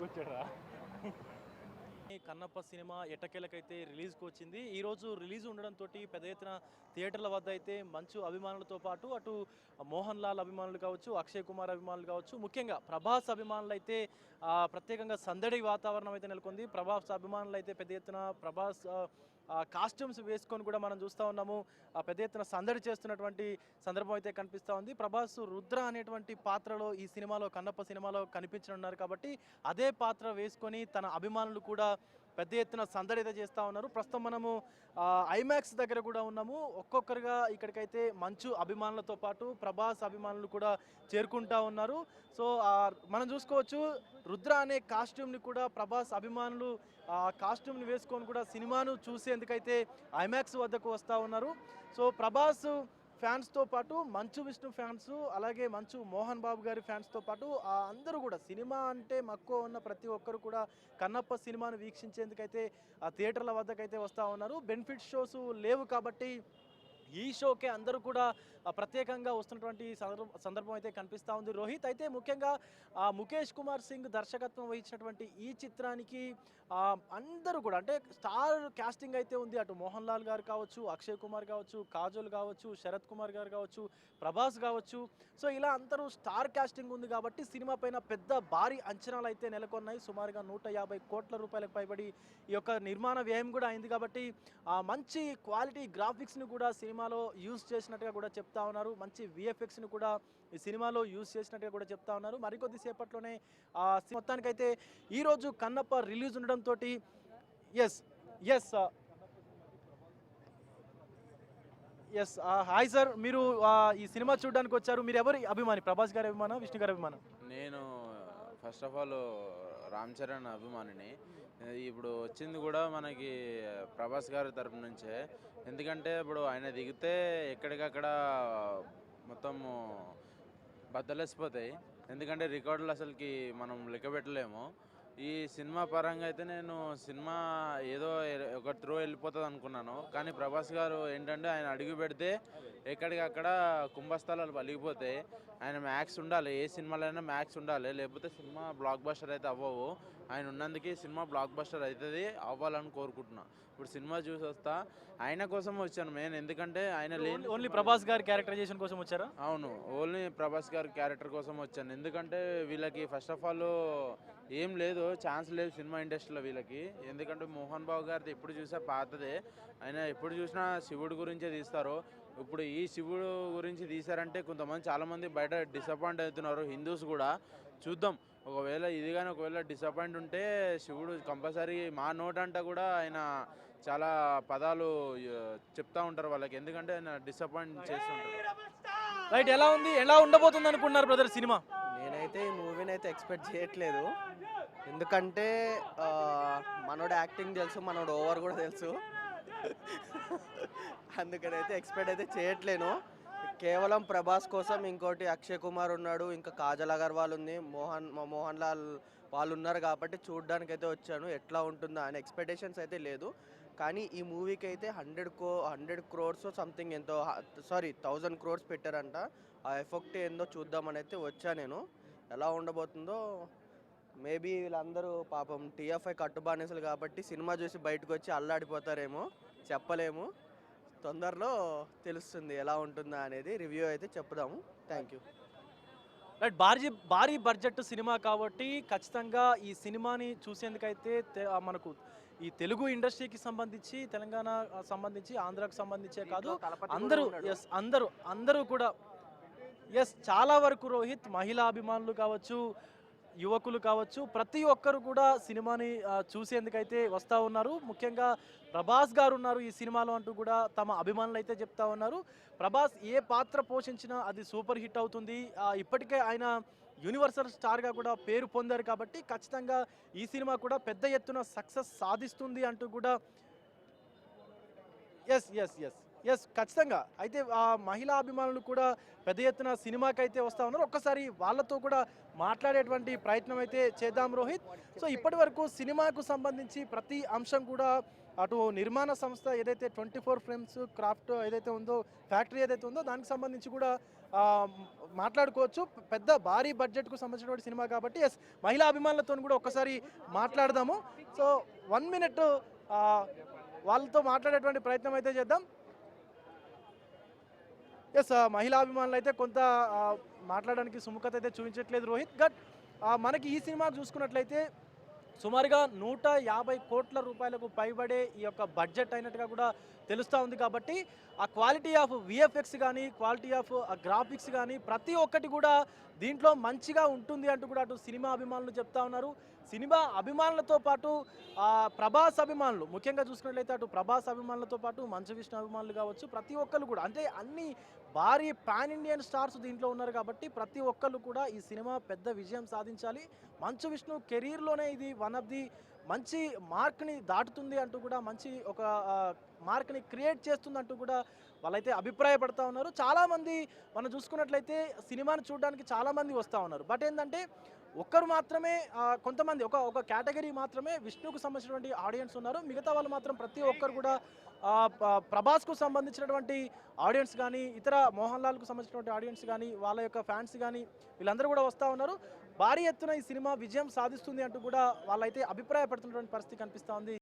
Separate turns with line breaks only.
వచ్చాడా కన్నప్ప సినిమా ఎట్టకేలకైతే రిలీజ్కి వచ్చింది. ఈరోజు రిలీజ్ ఉండడంతో పెద్ద ఎత్తున థియేటర్ల వద్ద అయితే మంచు అభిమానులతో పాటు అటు మోహన్ లాల్ అభిమానులు కావచ్చు, అక్షయ్ కుమార్ అభిమానులు కావచ్చు, ముఖ్యంగా ప్రభాస్ అభిమానులు అయితే ప్రత్యేకంగా సందడి వాతావరణం అయితే నెలకొంది. ప్రభాస్ అభిమానులు అయితే పెద్ద ఎత్తున ప్రభాస్ కాస్ట్యూమ్స్ వేసుకొని కూడా మనం చూస్తూ ఉన్నాము. పెద్ద ఎత్తున సందడి చేస్తున్నటువంటి సందర్భం అయితే కనిపిస్తూ ఉంది. ప్రభాస్ రుద్ర అనేటువంటి పాత్రలో ఈ సినిమాలో కన్నప్ప సినిమాలో కనిపించనున్నారు కాబట్టి అదే పాత్ర వేసుకొని తన అభిమానులు కూడా పెద్ద ఎత్తున సందడి అయితే చేస్తూ ఉన్నారు. ప్రస్తుతం మనము ఐమాక్స్ దగ్గర కూడా ఉన్నాము. ఒక్కొక్కరుగా ఇక్కడికైతే మంచు అభిమానులతో పాటు ప్రభాస్ అభిమానులు కూడా చేరుకుంటా ఉన్నారు. సో మనం చూసుకోవచ్చు రుద్ర అనే కాస్ట్యూమ్ని కూడా ప్రభాస్ అభిమానులు కాస్ట్యూమ్ని వేసుకొని కూడా సినిమాను చూసేందుకైతే ఐమాక్స్ వద్దకు వస్తూ ఉన్నారు. సో ప్రభాస్ ఫ్యాన్స్తో పాటు మంచు విష్ణు ఫ్యాన్స్, అలాగే మంచు మోహన్ బాబు గారి ఫ్యాన్స్తో పాటు అందరూ కూడా సినిమా అంటే మక్కువ ఉన్న ప్రతి ఒక్కరు కూడా కన్నప్ప సినిమాను వీక్షించేందుకైతే థియేటర్ల వద్దకైతే వస్తూ ఉన్నారు. బెనిఫిట్ షోస్ లేవు కాబట్టి ఈ షోకే అందరూ కూడా ప్రత్యేకంగా వస్తున్నటువంటి సందర్భం అయితే కనిపిస్తూ ఉంది. రోహిత్ అయితే ముఖ్యంగా ముఖేష్ కుమార్ సింగ్ దర్శకత్వం వహించినటువంటి ఈ చిత్రానికి అందరూ కూడా అంటే స్టార్ కాస్టింగ్ అయితే ఉంది. అటు మోహన్ లాల్ గారు కావచ్చు, అక్షయ్ కుమార్ కావచ్చు, కాజోల్ కావచ్చు, శరత్ కుమార్ గారు కావచ్చు, ప్రభాస్ కావచ్చు. సో ఇలా అందరూ స్టార్ కాస్టింగ్ ఉంది కాబట్టి సినిమా పైన పెద్ద భారీ అంచనాలు అయితే నెలకొన్నాయి. సుమారుగా 150 కోట్ల రూపాయలకు పైబడి ఈ యొక్క నిర్మాణ వ్యయం కూడా అయింది కాబట్టి మంచి క్వాలిటీ గ్రాఫిక్స్ని కూడా సినిమాలో యూజ్ చేసినట్టుగా కూడా చెప్తా ఉన్నారు. మంచి విఎఫ్ఎక్స్ని కూడా ఈ సినిమాలో యూజ్ చేసినట్టుగా కూడా చెప్తా ఉన్నారు. మరికొద్ది సేపట్లోనే మొత్తానికైతే ఈరోజు కన్నప్ప రిలీజ్ ఉండడంతో ఎస్ హాయ్ సార్, మీరు ఈ సినిమా చూడడానికి వచ్చారు. మీరు ఎవరి అభిమాని? ప్రభాస్ గారి అభిమానం, విష్ణు గారి అభిమానం?
నేను first of all Ram Charan అభిమానిని. ఇప్పుడు వచ్చింది కూడా మనకి ప్రభాస్ గారి తరపు నుంచే. ఎందుకంటే ఇప్పుడు ఆయన దిగితే ఎక్కడికక్కడ మొత్తం బద్దలేసిపోతాయి. ఎందుకంటే రికార్డులు అసలుకి మనం లెక్క పెట్టలేము. ఈ సినిమా పరంగా అయితే నేను సినిమా ఏదో ఒక త్రో వెళ్ళిపోతుంది అనుకున్నాను. కానీ ప్రభాస్ గారు ఏంటంటే ఆయన అడుగు పెడితే ఎక్కడికక్కడ కుంభస్థలాలు పలిగిపోతాయి. ఆయన మ్యాక్స్ ఉండాలి, ఏ సినిమాలైనా మ్యాక్స్ ఉండాలి, లేకపోతే సినిమా బ్లాక్ బస్టర్ అయితే అవ్వవు. ఆయన ఉన్నందుకే సినిమా బ్లాక్ బస్టర్ అవుతుంది, అవ్వాలని కోరుకుంటున్నా. ఇప్పుడు సినిమా చూసి వస్తా, ఆయన కోసం వచ్చాను మెయిన్. ఎందుకంటే ఆయన లేని
ఓన్లీ ప్రభాస్ గారి క్యారెక్టరైజేషన్ కోసం వచ్చారా?
అవును, ఓన్లీ ప్రభాస్ గారి క్యారెక్టర్ కోసం వచ్చాను. ఎందుకంటే వీళ్ళకి ఫస్ట్ ఆఫ్ ఆల్ ఏం లేదు, ఛాన్స్ లేదు సినిమా ఇండస్ట్రీలో వీళ్ళకి. ఎందుకంటే మోహన్ బాబు గారిది ఎప్పుడు చూసా పాతదే. ఆయన ఎప్పుడు చూసినా శివుడి గురించే తీస్తారు. ఇప్పుడు ఈ శివుడు గురించి తీశారంటే కొంతమంది చాలామంది బయట డిసప్పాయింట్ అవుతున్నారు, హిందూస్ కూడా. చూద్దాం, ఒకవేళ ఇది కానీ ఒకవేళ డిసప్పాయింట్ ఉంటే శివుడు కంపల్సరీ మా నోట్ అంట కూడా ఆయన చాలా పదాలు చెప్తా ఉంటారు వాళ్ళకి. ఎందుకంటే ఆయన డిసప్పాయింట్ చేస్తుంటారు.
రైట్, ఎలా ఉండబోతుంది అనుకున్నారు బ్రదర్ సినిమా?
నేనైతే ఈ మూవీని అయితే ఎక్స్పెక్ట్ చేయట్లేదు. ఎందుకంటే మనోడు యాక్టింగ్ తెలుసు, మనోడు ఓవర్ కూడా తెలుసు. అందుకనైతే ఎక్స్పెక్ట్ అయితే చేయట్లేను. కేవలం ప్రభాస్ కోసం ఇంకోటి అక్షయ్ కుమార్ ఉన్నాడు, ఇంకా కాజల్ అగర్వాల్ ఉంది, మోహన్ లాల్ వాళ్ళు ఉన్నారు కాబట్టి చూడడానికి అయితే వచ్చాను. ఎట్లా ఉంటుందా అని ఎక్స్పెక్టేషన్స్ అయితే లేదు. కానీ ఈ మూవీకి అయితే 100 crores సంథింగ్ ఎంతో 1000 crores పెట్టారంట. ఆ ఎఫెక్ట్ ఏందో చూద్దామని అయితే వచ్చా నేను. ఎలా ఉండబోతుందో మేబీ వీళ్ళందరూ పాపం టీఎఫ్ఐ కట్టుబానిసలు కాబట్టి సినిమా చూసి బయటకు వచ్చి అల్లాడిపోతారేమో, చెప్పలేము. తొందరలో తెలుస్తుంది ఎలా ఉంటుందా అనేది. రివ్యూ అయితే చెప్దాము. Thank you.
రైట్, భారీ బడ్జెట్ సినిమా కాబట్టి ఖచ్చితంగా ఈ సినిమాని చూసేందుకైతే మనకు ఈ తెలుగు ఇండస్ట్రీకి సంబంధించి, తెలంగాణ సంబంధించి, ఆంధ్రాకు సంబంధించే కాదు అందరూ కూడా చాలా వరకు రోహిత్ మహిళా అభిమానులు కావచ్చు, యువకులు కావచ్చు, ప్రతి ఒక్కరు కూడా సినిమాని చూసేందుకైతే వస్తూ ఉన్నారు. ముఖ్యంగా ప్రభాస్ గారు ఉన్నారు ఈ సినిమాలో అంటూ కూడా తమ అభిమానులు అయితే చెప్తా ఉన్నారు. ప్రభాస్ ఏ పాత్ర పోషించినా అది సూపర్ హిట్ అవుతుంది. ఇప్పటికే ఆయన యూనివర్సల్ స్టార్గా కూడా పేరు పొందారు కాబట్టి ఖచ్చితంగా ఈ సినిమా కూడా పెద్ద ఎత్తున సక్సెస్ సాధిస్తుంది అంటూ కూడా ఎస్ ఎస్, ఖచ్చితంగా. అయితే ఆ మహిళా అభిమానులు కూడా పెద్ద ఎత్తున సినిమాకైతే వస్తా ఉన్నారు. ఒక్కసారి వాళ్ళతో కూడా మాట్లాడేటువంటి ప్రయత్నం అయితే చేద్దాం రోహిత్. సో ఇప్పటి వరకు సినిమాకు సంబంధించి ప్రతి అంశం కూడా అటు నిర్మాణ సంస్థ ఏదైతే 24 ఫ్రేమ్స్ క్రాఫ్ట్ ఏదైతే ఉందో, ఫ్యాక్టరీ ఏదైతే ఉందో దానికి సంబంధించి కూడా ఆ, మాట్లాడుకోవచ్చు. పెద్ద భారీ బడ్జెట్కు సంబంధించినటువంటి సినిమా కాబట్టి ఎస్, మహిళా అభిమానులతో కూడా ఒక్కసారి మాట్లాడదాము. సో 1 మినిట్ వాళ్ళతో మాట్లాడేటువంటి ప్రయత్నం అయితే చేద్దాం. ఎస్, మహిళా అభిమానులు అయితే కొంత మాట్లాడడానికి సుముఖత అయితే చూపించట్లేదు రోహిత్. బట్ మనకి ఈ సినిమా చూసుకున్నట్లయితే సుమారుగా 150 కోట్ల రూపాయలకు పైబడే ఈ యొక్క బడ్జెట్ అయినట్టుగా కూడా తెలుస్తూ ఉంది. కాబట్టి ఆ క్వాలిటీ ఆఫ్ విఎఫ్ఎక్స్ కానీ, క్వాలిటీ ఆఫ్ గ్రాఫిక్స్ కానీ ప్రతి ఒక్కటి కూడా దీంట్లో మంచిగా ఉంటుంది అంటూ కూడా అటు సినిమా అభిమానులు చెప్తా ఉన్నారు. సినిమా అభిమానులతో పాటు ప్రభాస్ అభిమానులు ముఖ్యంగా చూసుకున్నట్లయితే అటు ప్రభాస్ అభిమానులతో పాటు మంచు విష్ణు అభిమానులు కావచ్చు, ప్రతి ఒక్కరు కూడా అంటే అన్ని భారీ పాన్ ఇండియన్ స్టార్స్ దీంట్లో ఉన్నారు. కాబట్టి ప్రతి ఒక్కళ్ళు కూడా ఈ సినిమా పెద్ద విజయం సాధించాలి. మంచు విష్ణు కెరీర్లోనే ఇది వన్ ఆఫ్ ది మంచి మార్క్ని దాటుతుంది అంటూ కూడా, మంచి ఒక మార్క్ని క్రియేట్ చేస్తుంది అంటూ కూడా వాళ్ళైతే అభిప్రాయపడతా ఉన్నారు. చాలామంది మనం చూసుకున్నట్లయితే సినిమాని చూడడానికి చాలామంది వస్తూ ఉన్నారు. బట్ ఏంటంటే ఒక్కరు మాత్రమే, కొంతమంది ఒక కేటగిరీ మాత్రమే విష్ణుకు సంబంధించినటువంటి ఆడియన్స్ ఉన్నారు. మిగతా వాళ్ళు మాత్రం ప్రతి ఒక్కరు కూడా ప్రభాస్కు సంబంధించినటువంటి ఆడియన్స్ కానీ, ఇతర మోహన్ లాల్కు సంబంధించినటువంటి ఆడియన్స్ కానీ, వాళ్ళ యొక్క ఫ్యాన్స్ కానీ వీళ్ళందరూ కూడా వస్తూ ఉన్నారు. భారీ ఎత్తున ఈ సినిమా విజయం సాధిస్తుంది అంటూ కూడా వాళ్ళైతే అభిప్రాయపడుతున్నటువంటి పరిస్థితి కనిపిస్తూ ఉంది.